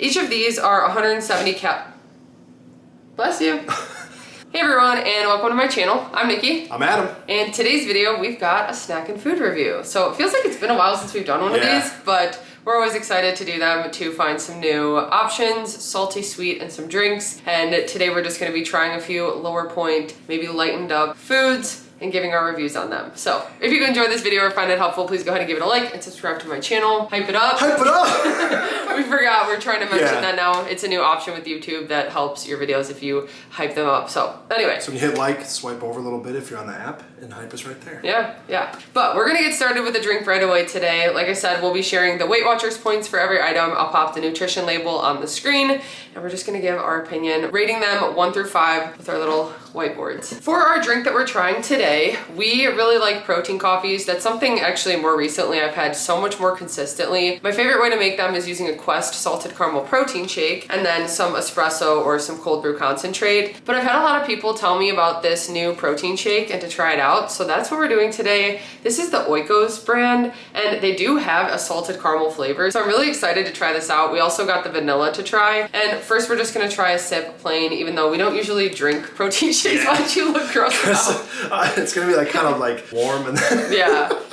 Each of these are 170 Bless you. Hey everyone, and welcome to my channel. I'm Nikki. I'm Adam. And today's video, we've got a snack and food review. So it feels like it's been a while since we've done one of these, but we're always excited to do them to find some new options, salty, sweet, and some drinks. And today we're just gonna be trying a few lower point, maybe lightened up foods and giving our reviews on them. So if you enjoyed this video or find it helpful, please go ahead and give it a like and subscribe to my channel. Hype it up. Hype it up! We forgot, we're trying to mention that now. It's a new option with YouTube that helps your videos if you hype them up. So anyway. So when you hit like, swipe over a little bit if you're on the app, and hype is right there. Yeah. But we're gonna get started with the drink right away today. Like I said, we'll be sharing the WeightWatchers points for every item. I'll pop the nutrition label on the screen, and we're just gonna give our opinion, rating them 1 through 5 with our little whiteboards. For our drink that we're trying today, we really like protein coffees. That's something actually more recently I've had so much more consistently. My favorite way to make them is using a Quest salted caramel protein shake and then some espresso or some cold brew concentrate. But I've had a lot of people tell me about this new protein shake and to try it out. So that's what we're doing today. This is the Oikos brand, and they do have a salted caramel flavor. So I'm really excited to try this out. We also got the vanilla to try. And first we're just gonna try a sip plain, even though we don't usually drink protein shakes. Why don't you look gross now? It's gonna be like kind of like warm and then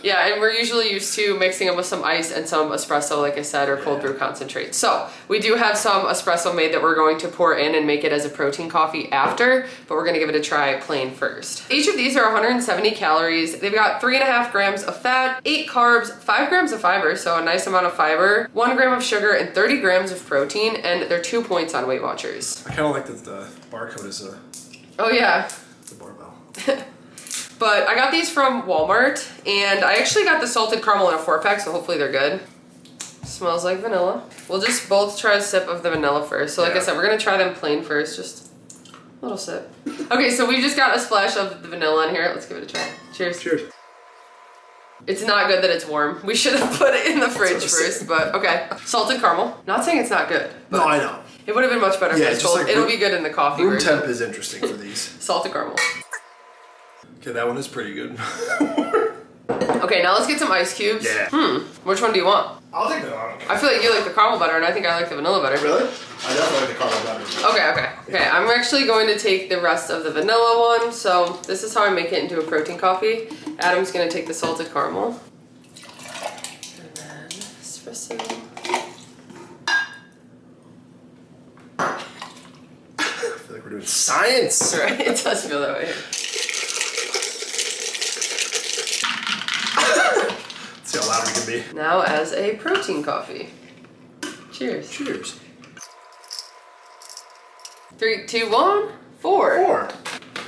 yeah, and we're usually used to mixing them with some ice and some espresso, like I said, or cold brew concentrate. So we do have some espresso made that we're going to pour in and make it as a protein coffee after, but we're gonna give it a try plain first. Each of these are 170 calories. They've got 3.5 grams of fat, 8 carbs, 5 grams of fiber, so a nice amount of fiber, 1 gram of sugar, and 30 grams of protein, and they're 2 points on WeightWatchers. I kind of like that the barcode is a... Oh yeah. It's a barbell. But I got these from Walmart, and I actually got the salted caramel in a 4-pack, so hopefully they're good. Smells like vanilla. We'll just both try a sip of the vanilla first. So like I said, we're gonna try them plain first, just a little sip. Okay, so we've just got a splash of the vanilla in here. Let's give it a try. Cheers. Cheers. It's not good that it's warm. We should have put it in the fridge first, but okay. Salted caramel. Not saying it's not good. No, I know. It would have been much better if it's cold. Like it'll be good in the coffee room version. temp is interesting for these. Salted caramel. Okay, that one is pretty good. Okay, now let's get some ice cubes. Yeah. Which one do you want? I'll take the vanilla. I feel like you like the caramel better, and I think I like the vanilla better. Really? I definitely like the caramel better. Okay, I'm actually going to take the rest of the vanilla one. So this is how I make it into a protein coffee. Adam's gonna take the salted caramel. And then espresso. I feel like we're doing science. Right, it does feel that way. Let's see how loud we can be. Now as a protein coffee. Cheers. Cheers. 3, 2, 1, 4. 4.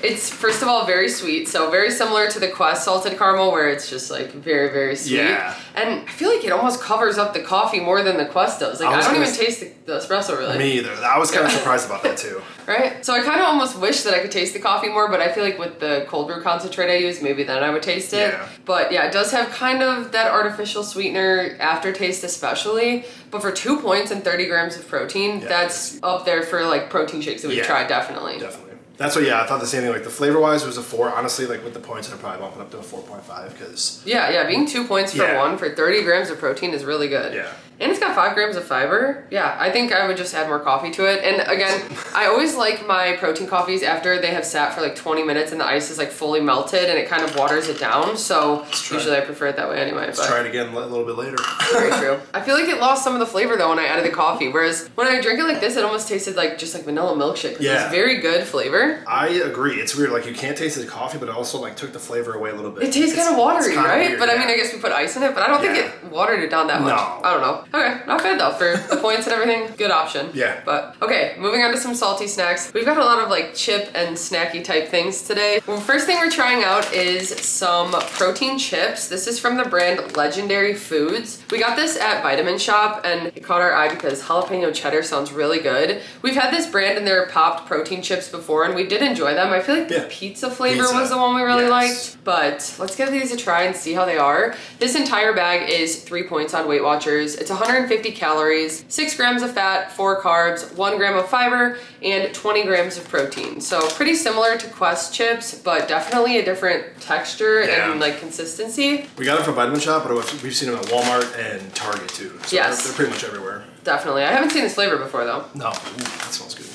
It's, first of all, very sweet, so very similar to the Quest salted caramel, where it's just like very, very sweet. Yeah. And I feel like it almost covers up the coffee more than the Quest does. Like, I don't even taste the espresso, really. Me either. I was kind of surprised about that, too. Right? So I kind of almost wish that I could taste the coffee more, but I feel like with the cold brew concentrate I use, maybe then I would taste it. Yeah. But yeah, it does have kind of that artificial sweetener aftertaste especially. But for 2 points and 30 grams of protein, that's up there for like protein shakes that we've tried, definitely. Definitely. That's what, I thought the same thing. Like the flavor-wise, it was a 4. Honestly, like with the points, I'd probably bump it up to a 4.5 because... Yeah, being 2 points for one for 30 grams of protein is really good. Yeah. And it's got 5 grams of fiber. Yeah, I think I would just add more coffee to it. And again, I always like my protein coffees after they have sat for like 20 minutes and the ice is like fully melted and it kind of waters it down. So usually I prefer it that way anyway. Let's try it again a little bit later. Very true. I feel like it lost some of the flavor though when I added the coffee. Whereas when I drink it like this, it almost tasted like just like vanilla milkshake. Yeah. It's very good flavor. I agree. It's weird. Like you can't taste the coffee, but it also like took the flavor away a little bit. It tastes kind of watery, right? Weird, but I mean, I guess we put ice in it, but I don't think it watered it down that much. No. I don't know. Okay, not bad though. For the points and everything, good option. Yeah. But okay, moving on to some salty snacks. We've got a lot of like chip and snacky type things today. Well, first thing we're trying out is some protein chips. This is from the brand Legendary Foods. We got this at Vitamin Shop and it caught our eye because jalapeno cheddar sounds really good. We've had this brand and their popped protein chips before and we did enjoy them. I feel like the pizza flavor was the one we really liked, but let's give these a try and see how they are. This entire bag is 3 points on WeightWatchers. It's 150 calories. 6 grams of fat, 4 carbs, 1 gram of fiber, and 20 grams of protein. So pretty similar to Quest chips, but definitely a different texture and like consistency. We got them from Vitamin Shop, but we've seen them at Walmart and Target too. So they're pretty much everywhere. definitely. I haven't seen this flavor before though. No. Ooh, that smells good.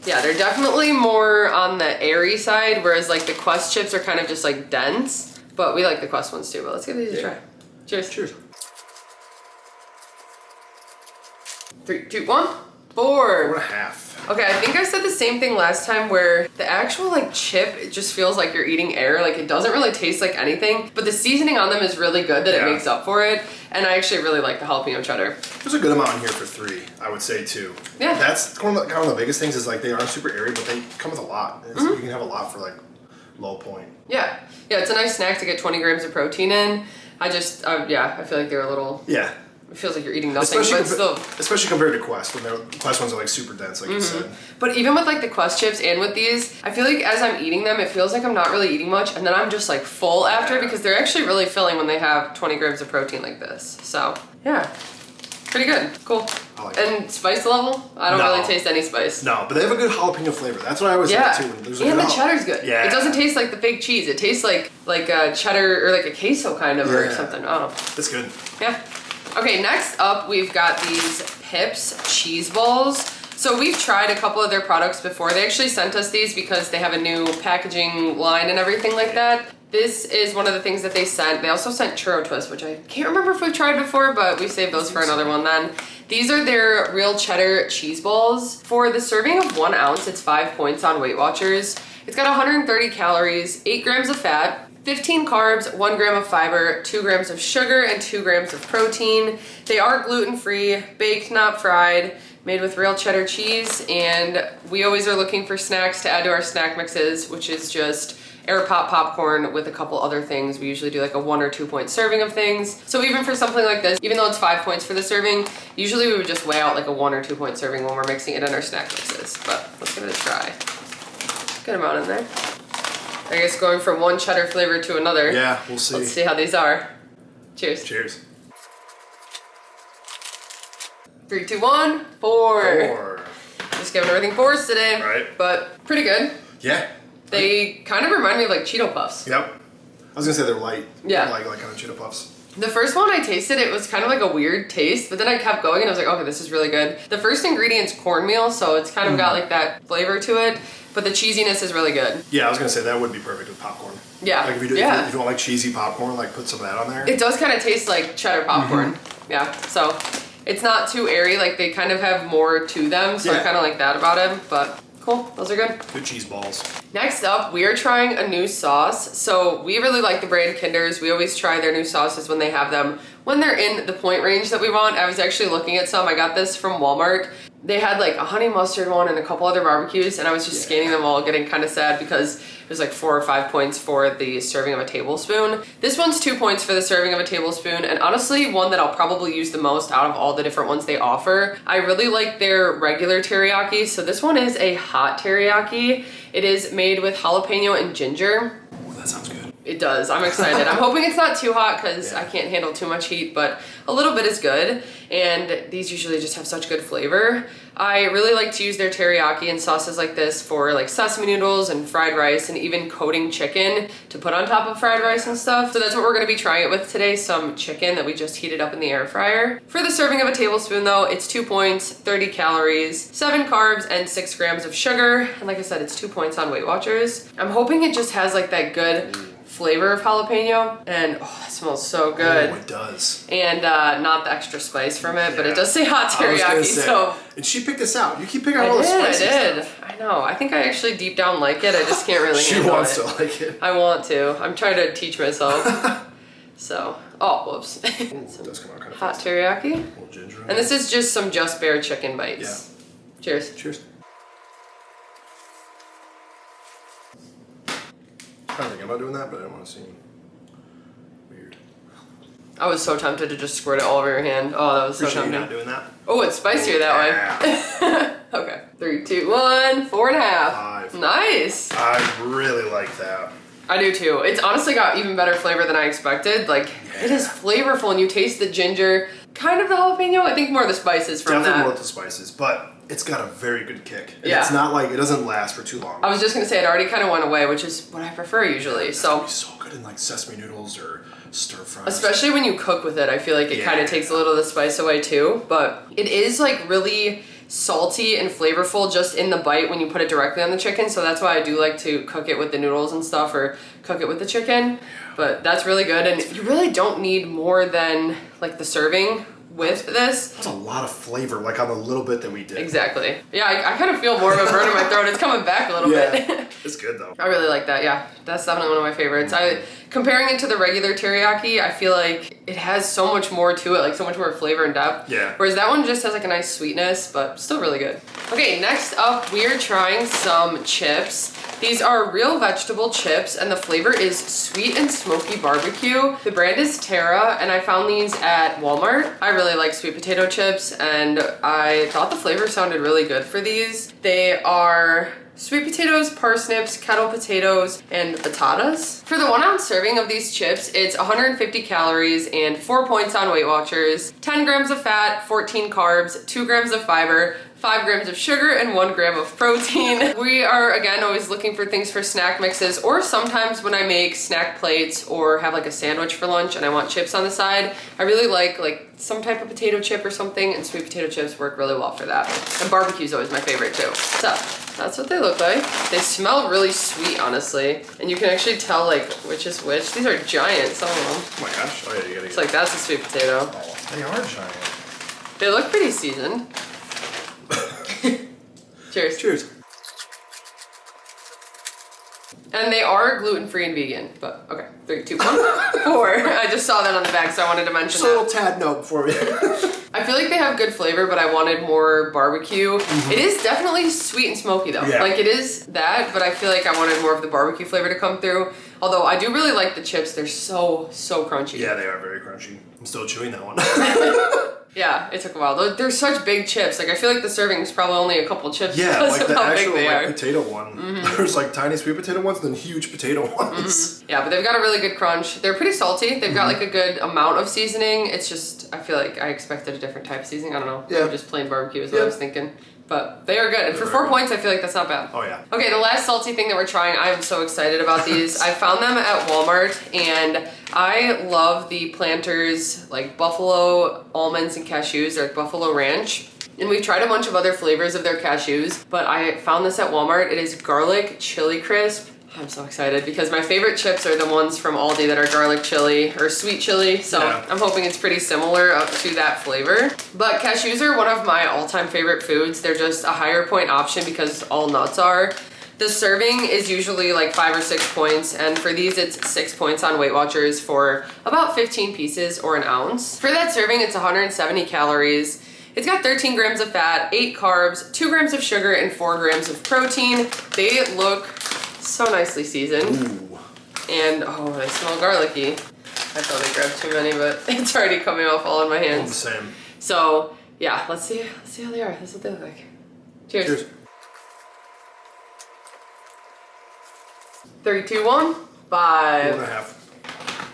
Yeah, they're definitely more on the airy side, whereas like the Quest chips are kind of just like dense. But we like the Quest ones too. But let's give these a try. Cheers. Cheers. 3, 2, 1. 4. 4.5. Okay, I think I said the same thing last time where the actual like chip, it just feels like you're eating air. Like it doesn't really taste like anything, but the seasoning on them is really good that it makes up for it. And I actually really like the jalapeno cheddar. There's a good amount in here for 3, I would say too. Yeah. That's kind of the biggest things is like they aren't super airy, but they come with a lot. And you can have a lot for like low point. Yeah. Yeah, it's a nice snack to get 20 grams of protein in. I just, yeah, I feel like they're a little... Yeah. It feels like you're eating nothing, especially compared to Quest, when the Quest ones are like super dense, like you said. But even with like the Quest chips and with these, I feel like as I'm eating them, it feels like I'm not really eating much, and then I'm just like full after because they're actually really filling when they have 20 grams of protein like this. So yeah, pretty good, cool. I like and spice level, I don't really taste any spice. No, but they have a good jalapeno flavor. That's what I always like too. And the cheddar's good. Yeah. It doesn't taste like the fake cheese. It tastes like a cheddar or like a queso kind of or something. I don't know. That's good. Yeah. Okay, next up we've got these Pips cheese balls. So we've tried a couple of their products before. They actually sent us these because they have a new packaging line and everything like that. This is one of the things that they sent. They also sent churro twists, which I can't remember if we've tried before, but we saved those for another one then. These are their real cheddar cheese balls. For the serving of 1 ounce, it's 5 points on WeightWatchers. It's got 130 calories, 8 grams of fat, 15 carbs, 1 gram of fiber, 2 grams of sugar, and 2 grams of protein. They are gluten-free, baked, not fried, made with real cheddar cheese, and we always are looking for snacks to add to our snack mixes, which is just air pop popcorn with a couple other things. We usually do like a 1 or 2 point serving of things. So even for something like this, even though it's 5 points for the serving, usually we would just weigh out like a 1 or 2 point serving when we're mixing it in our snack mixes. But let's give it a try. Good amount in there. I guess going from one cheddar flavor to another. Yeah, we'll see. Let's see how these are. Cheers. Cheers. 3, 2, 1, 4. Just giving everything 4s today. Right. But pretty good. Yeah. They kind of remind me of like Cheeto Puffs. Yep. I was gonna say they're light. Yeah. Like kind of Cheeto Puffs. The first one I tasted, it was kind of like a weird taste, but then I kept going and I was like, okay, this is really good. The first ingredient's cornmeal, so it's kind of got like that flavor to it, but the cheesiness is really good. Yeah, I was gonna say that would be perfect with popcorn. Yeah. Like if you don't like cheesy popcorn, like put some of that on there. It does kind of taste like cheddar popcorn. Yeah, so it's not too airy, like they kind of have more to them, so I kind of like that about it, but cool, those are good. Good cheese balls. Next up, we are trying a new sauce. So we really like the brand Kinder's. We always try their new sauces when they have them, when they're in the point range that we want. I was actually looking at some. I got this from Walmart. They had like a honey mustard one and a couple other barbecues, and I was just scanning them all, getting kind of sad because it was like 4 or 5 points for the serving of a tablespoon. This one's 2 points for the serving of a tablespoon, and honestly, one that I'll probably use the most out of all the different ones they offer. I really like their regular teriyaki, so this one is a hot teriyaki. It is made with jalapeno and ginger. Ooh, that sounds good. It does. I'm excited. I'm hoping it's not too hot because I can't handle too much heat, but a little bit is good. And these usually just have such good flavor. I really like to use their teriyaki and sauces like this for like sesame noodles and fried rice and even coating chicken to put on top of fried rice and stuff. So that's what we're going to be trying it with today, some chicken that we just heated up in the air fryer. For the serving of a tablespoon though, it's 2 points, 30 calories, 7 carbs, and 6 grams of sugar. And like I said, it's 2 points on WeightWatchers. I'm hoping it just has like that good flavor of jalapeno, and oh, it smells so good. Oh, it does. And not the extra spice from it, but it does say hot teriyaki, so. And she picked this out. You keep picking out all the spicy stuff. I know. I think I actually deep down like it. I just can't really handle it. She wants to like it. I want to. I'm trying to teach myself. So, oh, whoops. It does come out kind of hot fast. teriyaki. A little ginger. And this is just some Just Bare chicken bites. Yeah. Cheers. Cheers. I was thinking about doing that, but I didn't want to seem weird. I was so tempted to just squirt it all over your hand. Oh, that was so Appreciate you tempting. not doing that. Oh, it's spicier that way. Okay. 3, 2, 1, 4.5. 5. Nice. I really like that. I do too. It's honestly got even better flavor than I expected. Like, it is flavorful and you taste the ginger, kind of the jalapeno. I think more of the spices from Definitely that. more of the spices, but it's got a very good kick. And Yeah. It's not like, it doesn't last for too long. I was just gonna say it already kind of went away, which is what I prefer usually. So It's so good in like sesame noodles or stir fries. Especially when you cook with it, I feel like it kind of takes a little of the spice away too. But it is like really salty and flavorful just in the bite when you put it directly on the chicken. So that's why I do like to cook it with the noodles and stuff, or cook it with the chicken. But that's really good, and you really don't need more than like the serving with this. That's a lot of flavor, like on the little bit that we did. Exactly. Yeah, I kind of feel more of a burn in my throat. It's coming back a little bit. It's good though. I really like that. Yeah, that's definitely one of my favorites. Comparing it to the regular teriyaki, I feel like it has so much more to it, like so much more flavor and depth. Yeah. Whereas that one just has like a nice sweetness, but still really good. Okay, next up we are trying some chips. These are real vegetable chips, and the flavor is sweet and smoky barbecue. The brand is Terra, and I found these at Walmart. I really like sweet potato chips, and I thought the flavor sounded really good for these. They are sweet potatoes, parsnips, kettle potatoes, and batatas. For the 1 ounce serving of these chips, it's 150 calories and 4 points on WeightWatchers, 10 grams of fat, 14 carbs, 2 grams of fiber, 5 grams of sugar, and 1 gram of protein. We are, again, always looking for things for snack mixes, or sometimes when I make snack plates or have like a sandwich for lunch and I want chips on the side, I really like some type of potato chip or something, and sweet potato chips work really well for that. And barbecue's always my favorite too. So that's what they look like. They smell really sweet, honestly, and you can actually tell like which is which. These are giant, some of them. Oh my gosh. Oh yeah, you gotta It's like, that's a sweet potato. Oh, they are giant. They look pretty seasoned. Cheers. Cheers. And they are gluten-free and vegan, but okay. 3, 2, 1, 4. I just saw that on the back, so I wanted to mention Just a little tad note before we... I feel like they have good flavor, but I wanted more barbecue. It is definitely sweet and smoky though. Yeah. Like it is that, but I feel like I wanted more of the barbecue flavor to come through. Although I do really like the chips. They're so crunchy. Yeah, they are very crunchy. I'm still chewing that one. Yeah, it took a while. They're such big chips. Like I feel like the serving is probably only a couple chips Yeah, because like of the how big actual they are. potato one. There's like tiny sweet potato ones and then huge potato ones. Yeah, but they've got a really good crunch. They're pretty salty. They've got like a good amount of seasoning. It's just, I feel like I expected a different type of seasoning. I don't know. Yeah. Just plain barbecue is what I was thinking. But they are good. And for 4 points, I feel like that's not bad. Oh yeah. Okay, the last salty thing that we're trying, I am so excited about these. I found them at Walmart, and I love the Planters, like buffalo almonds and cashews, or like buffalo ranch. And we've tried a bunch of other flavors of their cashews, but I found this at Walmart. It is garlic chili crisp. I'm so excited because my favorite chips are the ones from Aldi that are garlic chili or sweet chili. So Yeah. I'm hoping it's pretty similar to that flavor. But cashews are one of my all-time favorite foods. They're just a higher point option because all nuts are. The serving is usually like 5 or 6 points, and for these it's 6 points on WeightWatchers for about 15 pieces or an ounce. For that serving, it's 170 calories. It's got 13 grams of fat, 8 carbs, 2 grams of sugar, and 4 grams of protein. They look so nicely seasoned. Ooh. And oh, they smell garlicky. I thought I grabbed too many, but it's already coming off all in my All the hands. same. So yeah, let's see how they are. This is what they look like. Cheers. Cheers. 3, 2, 1, 5. 4.5.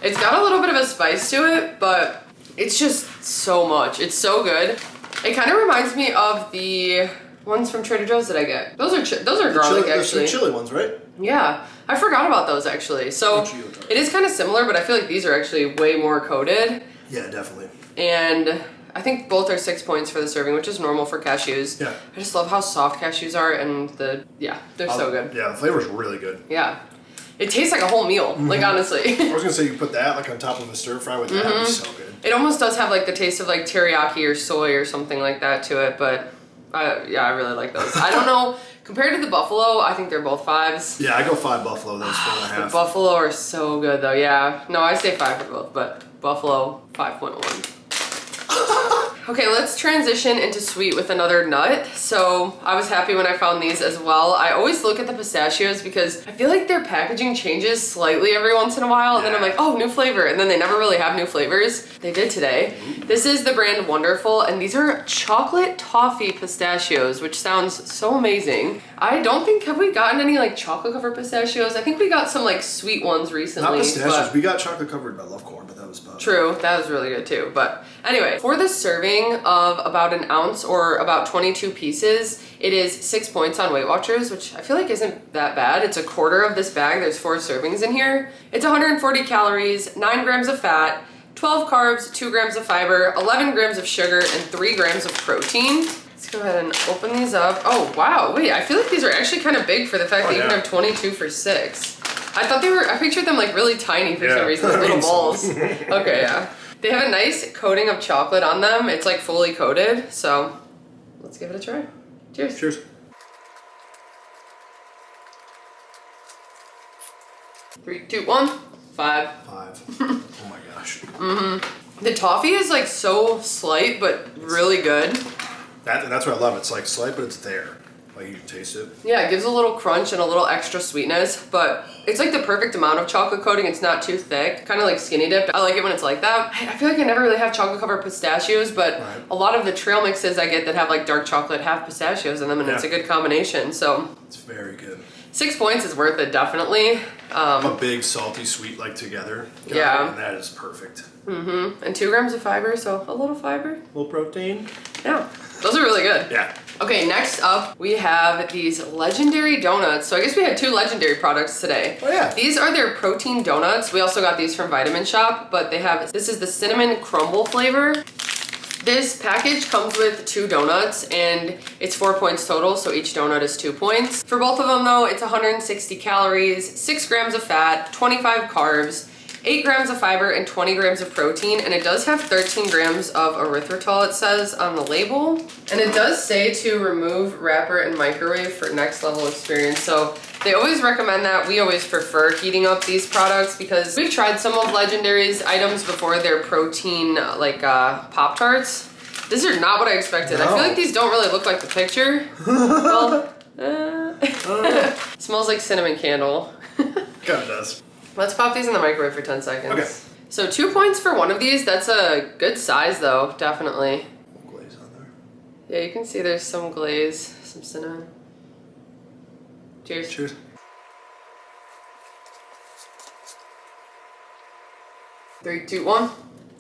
It's got a little bit of a spice to it, but it's just so much. It's so good. It kind of reminds me of the ones from Trader Joe's that I get. Those are garlic, The actually. sweet chili ones, right? Yeah, I forgot about those actually. So it is kind of similar, but I feel like these are actually way more coated. Yeah, definitely. And I think both are 6 points for the serving, which is normal for cashews. Yeah. I just love how soft cashews are, and they're so good. Yeah, the flavor's really good. Yeah. It tastes like a whole meal, like honestly. I was gonna say you put that like on top of a stir fry with that, it'd be so good. It almost does have like the taste of like teriyaki or soy or something like that to it, but yeah, I really like those. I don't know, compared to the buffalo, I think they're both 5s. Yeah, I go 5 buffalo, those The 4.5. buffalo are so good though, yeah. No, I say 5 for both, but buffalo 5.1. Okay, let's transition into sweet with another nut. So I was happy when I found these as well. I always look at the pistachios because I feel like their packaging changes slightly every once in a while, and then I'm like, oh, new flavor, and then they never really have new flavors. They did today. This is the brand Wonderful, and these are chocolate toffee pistachios, which sounds so amazing. I don't think, have we gotten any like chocolate covered pistachios? I think we got some like sweet ones recently. Not pistachios, but we got chocolate covered, but I love corn, but that was about True, that was really good too. But anyway, for the serving of about an ounce or about 22 pieces, it is 6 points on Weight Watchers, which I feel like isn't that bad. It's a quarter of this bag. There's 4 servings in here. It's 140 calories, 9 grams of fat, 12 carbs, 2 grams of fiber, 11 grams of sugar, and 3 grams of protein. Let's go ahead and open these up. Oh, wow. Wait, I feel like these are actually kind of big for the fact that you can have 22 for 6. I thought I pictured them like really tiny for some reason, like little balls. Okay, yeah. They have a nice coating of chocolate on them. It's like fully coated, so let's give it a try. Cheers. Cheers. Three, two, one. 5. Oh my gosh. The toffee is like so slight, but really good. That's what I love. It's like slight, but it's there. Like you can taste it. Yeah, it gives a little crunch and a little extra sweetness, but it's like the perfect amount of chocolate coating. It's not too thick, kind of like skinny dipped. I like it when it's like that. I feel like I never really have chocolate covered pistachios, but a lot of the trail mixes I get that have like dark chocolate have pistachios in them, and it's a good combination. So it's very good. 6 points is worth it, definitely. A big salty sweet like together. Yeah. And that is perfect. And 2 grams of fiber, so a little fiber. A little protein. Yeah, those are really good. Yeah. Okay, next up we have these legendary donuts. So I guess we had 2 legendary products today. Oh yeah. These are their protein donuts. We also got these from Vitamin Shop, but this is the cinnamon crumble flavor. This package comes with 2 donuts and it's 4 points total, so each donut is 2 points. For both of them though, it's 160 calories, 6 grams of fat, 25 carbs, 8 grams of fiber, and 20 grams of protein, and it does have 13 grams of erythritol, it says on the label. And it does say to remove wrapper and microwave for next level experience, so they always recommend that. We always prefer heating up these products because we've tried some of Legendary's items before, their protein like Pop-Tarts. These are not what I expected. No. I feel like these don't really look like the picture. Well, smells like cinnamon candle. Kind of does. Let's pop these in the microwave for 10 seconds. Okay. So 2 points for one of these. That's a good size though, definitely. Glaze on there. Yeah, you can see there's some glaze, some cinnamon. Cheers. Cheers. 3, 2, 1.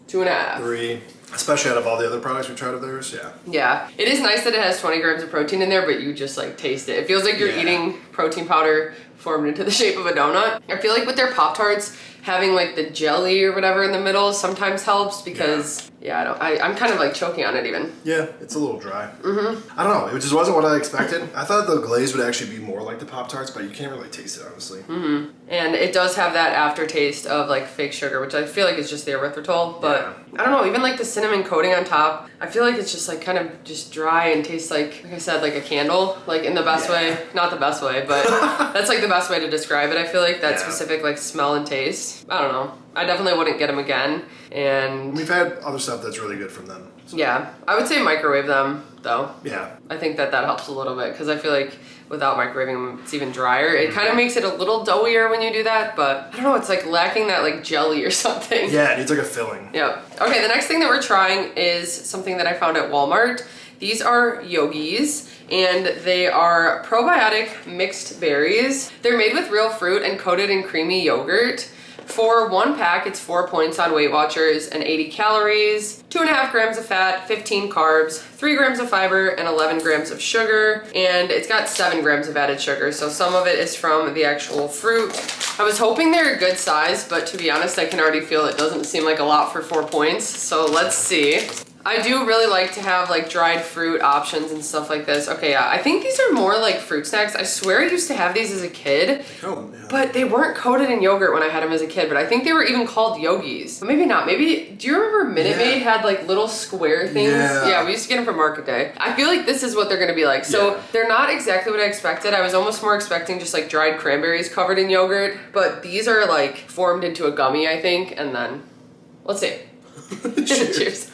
2.5. 3. Especially out of all the other products we tried of theirs, yeah. Yeah. It is nice that it has 20 grams of protein in there, but you just like taste it. It feels like you're eating protein powder formed into the shape of a donut. I feel like with their Pop-Tarts, having like the jelly or whatever in the middle sometimes helps because I'm kind of like choking on it even. Yeah, it's a little dry. I don't know, it just wasn't what I expected. I thought the glaze would actually be more like the Pop-Tarts, but you can't really taste it, honestly. And it does have that aftertaste of like fake sugar, which I feel like is just the erythritol, but I don't know, even like the cinnamon coating on top, I feel like it's just like kind of just dry and tastes like I said, like a candle, like in the best way, not the best way, but that's like the best way to describe it. I feel like that specific like smell and taste. I don't know. I definitely wouldn't get them again. And we've had other stuff that's really good from them. So. Yeah, I would say microwave them though. Yeah. I think that helps a little bit because I feel like without microwaving them, it's even drier. It kind of makes it a little doughier when you do that, but I don't know, it's like lacking that like jelly or something. Yeah, it needs like a filling. Yep. Okay, the next thing that we're trying is something that I found at Walmart. These are yoggies, and they are probiotic mixed berries. They're made with real fruit and coated in creamy yogurt. For 1 pack, it's 4 points on Weight Watchers and 80 calories, 2.5 grams of fat, 15 carbs, 3 grams of fiber, and 11 grams of sugar. And it's got 7 grams of added sugar, so some of it is from the actual fruit. I was hoping they're a good size, but to be honest, I can already feel it doesn't seem like a lot for 4 points. So let's see. I do really like to have like dried fruit options and stuff like this. Okay, yeah, I think these are more like fruit snacks. I swear I used to have these as a kid, but they weren't coated in yogurt when I had them as a kid, but I think they were even called yoggies. But maybe not. Maybe, do you remember Minute Maid had like little square things? Yeah, we used to get them from Market Day. I feel like this is what they're gonna be like. So they're not exactly what I expected. I was almost more expecting just like dried cranberries covered in yogurt, but these are like formed into a gummy, I think, and then, let's see. Cheers.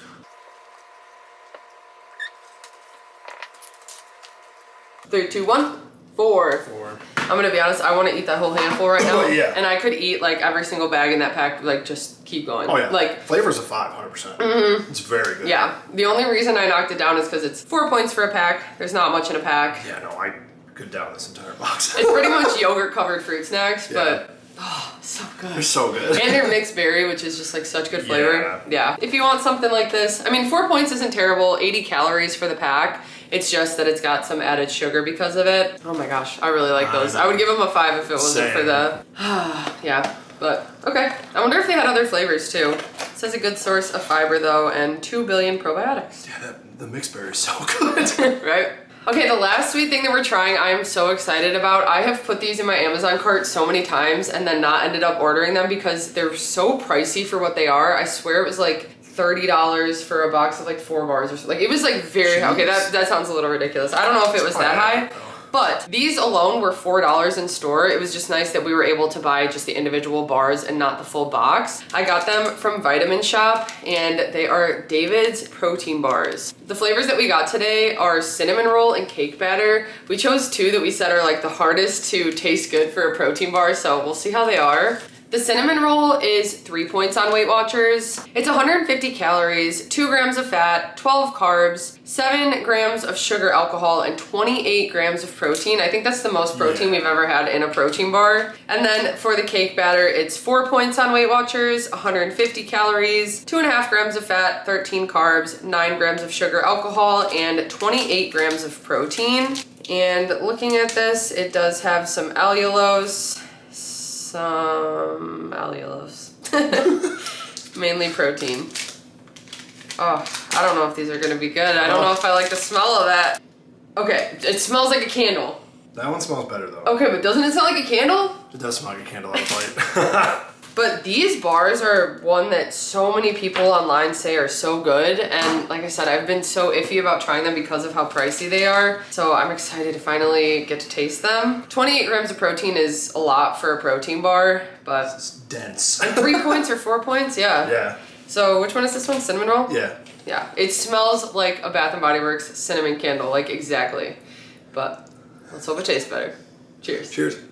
Three, two, one, 4. 4. I'm gonna be honest, I want to eat that whole handful right now. Oh, yeah. And I could eat like every single bag in that pack, like just keep going. Oh yeah. Like flavor's a 5, 100%. It's very good. Yeah. The only reason I knocked it down is because it's 4 points for a pack. There's not much in a pack. Yeah, no, I could down this entire box. It's pretty much yogurt covered fruit snacks, but Oh, so good. They're so good. And they're mixed berry, which is just like such good flavor. Yeah. If you want something like this, I mean, 4 points isn't terrible. 80 calories for the pack. It's just that it's got some added sugar because of it. Oh my gosh, I really like those. I would give them a 5 if it wasn't for the, yeah. But, okay. I wonder if they had other flavors too. It says a good source of fiber though, and 2 billion probiotics. Yeah, the mixed berry is so good. Right? Okay, the last sweet thing that we're trying, I am so excited about. I have put these in my Amazon cart so many times and then not ended up ordering them because they're so pricey for what they are. I swear it was like $30 for a box of like 4 bars or something. Like, it was like very, okay, that sounds a little ridiculous. I don't know if it was that high. But these alone were $4 in store. It was just nice that we were able to buy just the individual bars and not the full box. I got them from Vitamin Shop and they are David's protein bars. The flavors that we got today are cinnamon roll and cake batter. We chose 2 that we said are like the hardest to taste good for a protein bar, so we'll see how they are. The cinnamon roll is 3 points on WeightWatchers. It's 150 calories, 2 grams of fat, 12 carbs, 7 grams of sugar alcohol, and 28 grams of protein. I think that's the most protein we've ever had in a protein bar. And then for the cake batter, it's 4 points on WeightWatchers, 150 calories, 2.5 grams of fat, 13 carbs, 9 grams of sugar alcohol, and 28 grams of protein. And looking at this, it does have some allulose, mainly protein. Oh, I don't know if these are gonna be good. I don't know if I like the smell of that. Okay, it smells like a candle. That one smells better though. Okay, but doesn't it smell like a candle? It does smell like a candle on a plate. But these bars are one that so many people online say are so good, and like I said, I've been so iffy about trying them because of how pricey they are, so I'm excited to finally get to taste them. 28 grams of protein is a lot for a protein bar, but... It's dense. And 3 points or 4 points? Yeah. Yeah. So which one is this one? Cinnamon roll? Yeah. Yeah. It smells like a Bath & Body Works cinnamon candle, like exactly. But let's hope it tastes better. Cheers. Cheers. Cheers.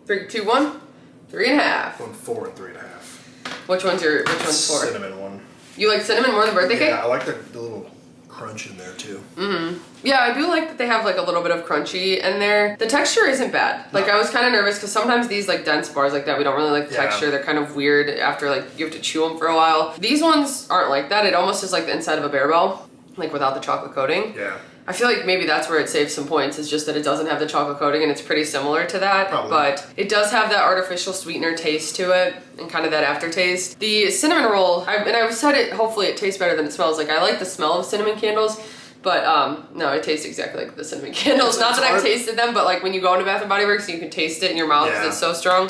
3, 2, 1. 3.5. 1, 4, and 3.5. Which one's 4? Cinnamon one. You like cinnamon more than birthday cake? Yeah, I like the little crunch in there too. Mm-hmm. Yeah, I do like that they have like a little bit of crunchy in there. The texture isn't bad. Like I was kind of nervous because sometimes these like dense bars like that, we don't really like the texture. They're kind of weird after like you have to chew them for a while. These ones aren't like that. It almost is like the inside of a Bear Bell, like without the chocolate coating. Yeah. I feel like maybe that's where it saves some points, is just that it doesn't have the chocolate coating and it's pretty similar to that. Probably. But it does have that artificial sweetener taste to it and kind of that aftertaste. The cinnamon roll, I've said it, hopefully it tastes better than it smells. Like I like the smell of cinnamon candles, but no, it tastes exactly like the cinnamon candles. Not that I've tasted them, but like when you go into Bath & Body Works, you can taste it in your mouth because it's so strong.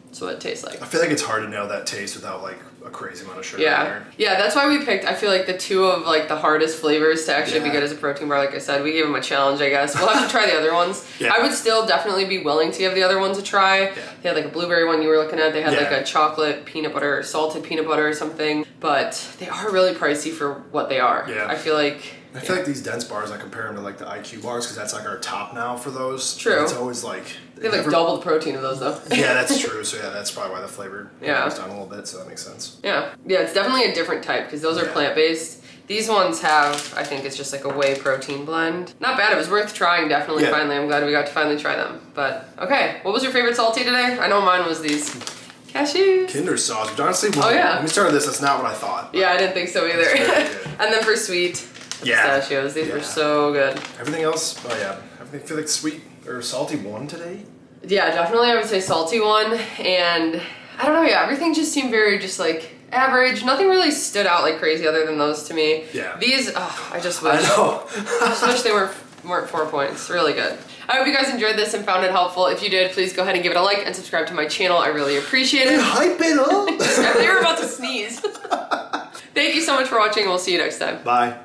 That's what it tastes like. I feel like it's hard to nail that taste without like a crazy amount of sugar in there. Yeah, that's why we picked, I feel like, the 2 of like the hardest flavors to actually be good as a protein bar. Like I said, we gave them a challenge, I guess. We'll have to try the other ones. I would still definitely be willing to give the other ones a try. They had like a blueberry one you were looking at. They had like a chocolate peanut butter, salted peanut butter or something. But they are really pricey for what they are. I feel like these dense bars, I compare them to like the IQ bars because that's like our top now for those. True. It's always like... They have like double the protein of those though. Yeah, that's true. So yeah, that's probably why the flavor goes down a little bit, so that makes sense. Yeah, it's definitely a different type because those are plant-based. These ones have, I think it's just like a whey protein blend. Not bad, it was worth trying definitely finally. I'm glad we got to finally try them. But okay, what was your favorite salty today? I know mine was these cashews. Kinder sausage, honestly, when we started this, that's not what I thought. Yeah, I didn't think so either. And then for sweet, pistachios, these were so good. Everything else, I feel like sweet or salty won today. Yeah, definitely I would say salty one, and I don't know, everything just seemed very just like average. Nothing really stood out like crazy other than those to me. Yeah. These, I just wish. I know. I just wish they weren't 4 points. Really good. I hope you guys enjoyed this and found it helpful. If you did, please go ahead and give it a like and subscribe to my channel. I really appreciate it. Hype it up! They were about to sneeze. Thank you so much for watching. We'll see you next time. Bye.